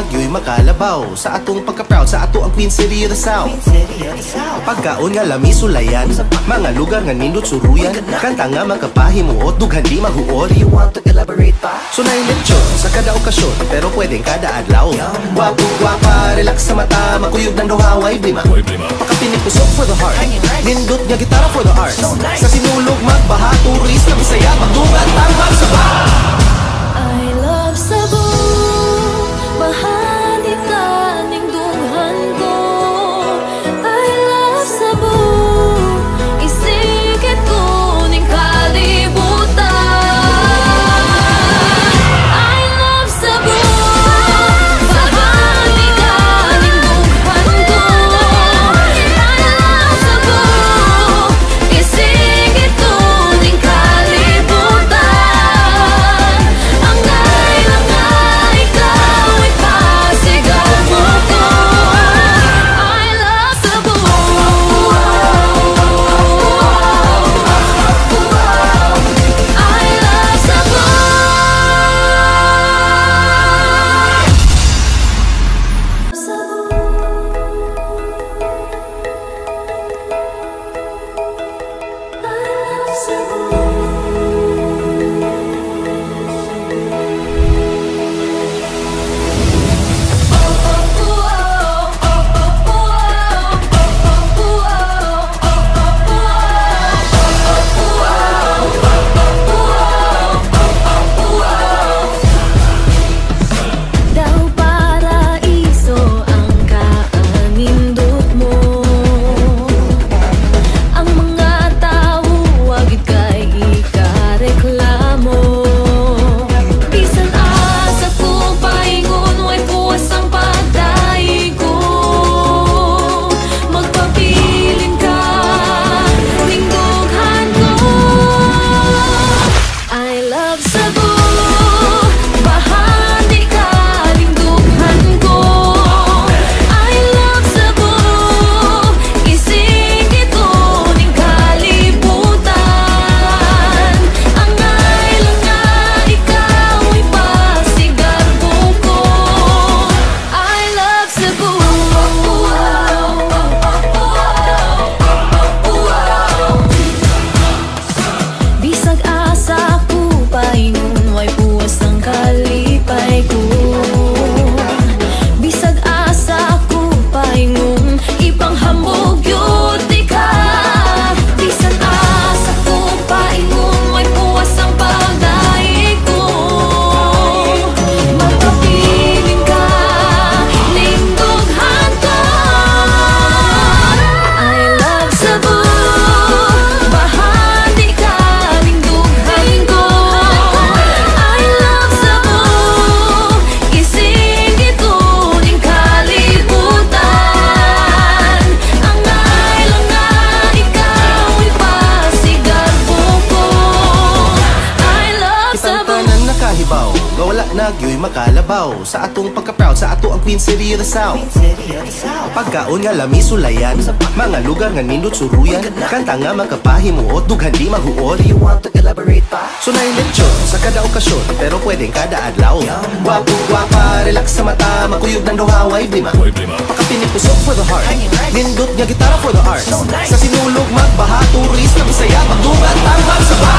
nagyo'y makalabaw sa atong pagka-proud sa ato ang Queen City of the South. Pagkaon nga lami sulayan, mga lugar nga nindot suruyan, kanta nga makapahimuot, dughan di mahuot. You want to elaborate pa? So na lechon sa kada okasyon, pero pwedeng kada adlaw. Wapo, wapa, relax sa mata, makuyog ng duhaway, blima. Pakapinig pusok for the heart, nindot nga gitara for the arts. Sa sinulog magbaha, turis na bisaya, magdugan, tambang sa ba. I love Cebu, bahagi ka ning dunghan ko. I love Cebu, isigit ko ning kalibutan. I love Cebu, bahagi ka ning dunghan ko. I love Cebu, isigit ko ning kalibutan. Nagyo'y makalabaw sa atong pagka-proud sa ato ang Queen City of the South. Pagkaon nga lami sulayan, mga lugar nga nindot suruyan, kanta nga makapahimuot, dughan di mahuot. You want to elaborate pa? So na lechon sa kada okasyon, pero pwedeng kada adlaw. Wapo, wapa, relax sa mata, makuyog ng duhaway, blima. Pakapinig pusok for the heart, nindot nga gitara for the arts. Sa sinulog magbaha, turis na bisaya, magdugan, tambang sa ba.